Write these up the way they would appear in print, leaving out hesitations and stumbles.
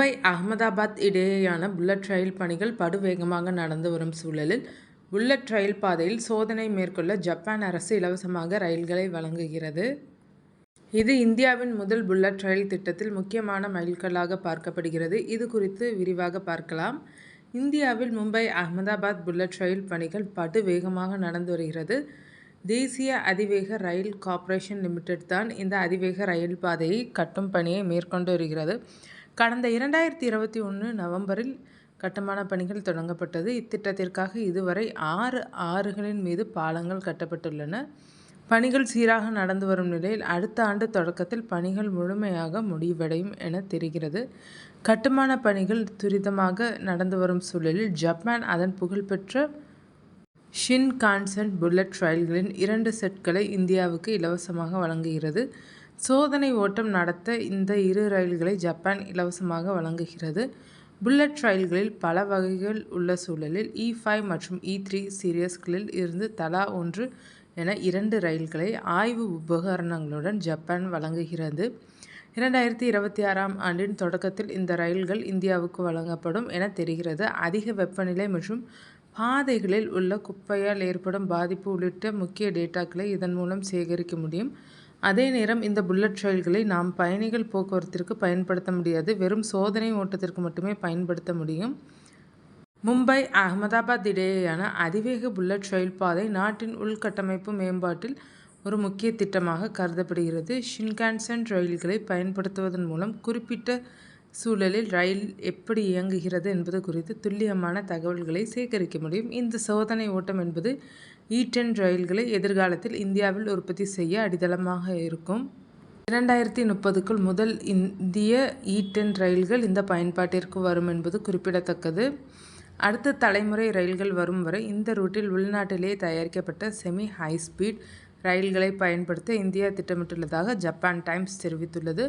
மும்பை அகமதாபாத் இடையேயான புல்லட் ரயில் பணிகள் படுவேகமாக நடந்து வரும் சூழலில் புல்லட் ரயில் பாதையில் சோதனை மேற்கொள்ள ஜப்பான் அரசு இலவசமாக ரயில்களை வழங்குகிறது. இது இந்தியாவின் முதல் புல்லட் ரயில் திட்டத்தில் முக்கியமான மைல்கல்லாக பார்க்கப்படுகிறது. இது குறித்து விரிவாக பார்க்கலாம். இந்தியாவில் மும்பை அகமதாபாத் புல்லட் ரயில் பணிகள் படுவேகமாக நடந்து வருகிறது. தேசிய அதிவேக ரயில் கார்ப்பரேஷன் லிமிடெட் தான் இந்த அதிவேக ரயில் பாதையை கட்டும் பணியை மேற்கொண்டு வருகிறது. கடந்த 2021 நவம்பரில் கட்டுமான பணிகள் தொடங்கப்பட்டது. இத்திட்டத்திற்காக இதுவரை 6 ஆறுகளின் மீது பாலங்கள் கட்டப்பட்டுள்ளன. பணிகள் சீராக நடந்து வரும் நிலையில் அடுத்த ஆண்டு தொடக்கத்தில் பணிகள் முழுமையாக முடிவடையும் என தெரிகிறது. கட்டுமான பணிகள் துரிதமாக நடந்து வரும் சூழலில் ஜப்பான் அதன் புகழ்பெற்ற ஷின்கான்சென் புல்லட் ரயில்களின் 2 செட்களை இந்தியாவுக்கு இலவசமாக வழங்குகிறது. சோதனை ஓட்டம் நடத்த இந்த 2 ரயில்களை ஜப்பான் இலவசமாக வழங்குகிறது. புல்லட் ரயில்களில் பல வகைகள் உள்ள சூழலில் E5 மற்றும் E3 சீரியஸ்களில் இருந்து தலா 1 என 2 ரயில்களை ஆய்வு உபகரணங்களுடன் ஜப்பான் வழங்குகிறது. 2026ஆம் ஆண்டின் தொடக்கத்தில் இந்த ரயில்கள் இந்தியாவுக்கு வழங்கப்படும் என தெரிகிறது. அதிக வெப்பநிலை மற்றும் பாதைகளில் உள்ள குப்பையால் ஏற்படும் பாதிப்பு உள்ளிட்ட முக்கிய டேட்டாக்களை இதன் மூலம் சேகரிக்க முடியும். அதே நேரம் இந்த புல்லட் ரயில்களை நாம் பயணிகள் போக்குவரத்திற்கு பயன்படுத்த முடியாது, வெறும் சோதனை ஓட்டத்திற்கு மட்டுமே பயன்படுத்த முடியும். மும்பை அகமதாபாத் இடையேயான அதிவேக புல்லட் ரயில் பாதை நாட்டின் உள்கட்டமைப்பு மேம்பாட்டில் ஒரு முக்கிய திட்டமாக கருதப்படுகிறது. ஷின்கான்சென் ரயில்களை பயன்படுத்துவதன் மூலம் குறிப்பிட்ட சூழலில் ரயில் எப்படி இயங்குகிறது என்பது குறித்து துல்லியமான தகவல்களை சேகரிக்க முடியும். இந்த சோதனை ஓட்டம் என்பது E10 ரயில்களை எதிர்காலத்தில் இந்தியாவில் உற்பத்தி செய்ய அடித்தளமாக இருக்கும். 2030க்குள் முதல் இந்திய E10 ரயில்கள் இந்த பயன்பாட்டிற்கு வரும் என்பது குறிப்பிடத்தக்கது. அடுத்த தலைமுறை ரயில்கள் வரும் வரை இந்த ரூட்டில் உள்நாட்டிலேயே தயாரிக்கப்பட்ட செமி ஹை ஸ்பீட் ரயில்களை பயன்படுத்த இந்தியா திட்டமிட்டுள்ளதாக ஜப்பான் டைம்ஸ் தெரிவித்துள்ளது.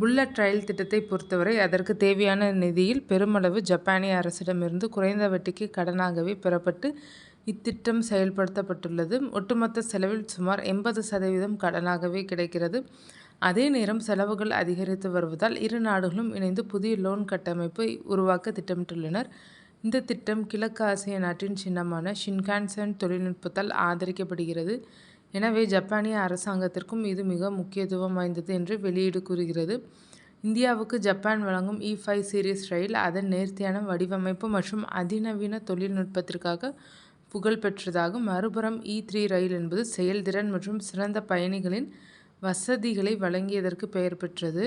புல்லட் ரயில் திட்டத்தை பொறுத்தவரை அதற்கு தேவையான நிதியில் பெருமளவு ஜப்பானிய அரசிடமிருந்து குறைந்த வட்டிக்கு கடனாகவே பெறப்பட்டு இத்திட்டம் செயல்படுத்தப்பட்டுள்ளது. ஒட்டுமொத்த செலவில் சுமார் 80% கடனாகவே கிடைக்கிறது. அதே நேரம் செலவுகள் அதிகரித்து வருவதால் இரு நாடுகளும் இணைந்து புதிய லோன் கட்டமைப்பை உருவாக்க திட்டமிட்டுள்ளனர். இந்த திட்டம் கிழக்கு ஆசிய நாட்டின் சின்னமான ஷின்கான்சென் தொழில்நுட்பத்தால் ஆதரிக்கப்படுகிறது. எனவே ஜப்பானிய அரசாங்கத்திற்கும் இது மிக முக்கியத்துவம் வாய்ந்தது என்று வெளியீடு கூறுகிறது. இந்தியாவுக்கு ஜப்பான் வழங்கும் E5 சீரிஸ் ரயில் அதன் நேர்த்தியான வடிவமைப்பு மற்றும் அதிநவீன தொழில்நுட்பத்திற்காக புகழ் பெற்றதாகும். மறுபுறம் E3 ரயில் என்பது செயல்திறன் மற்றும் சிறந்த பயணிகளின் வசதிகளை வழங்கியதற்கு பெயர் பெற்றது.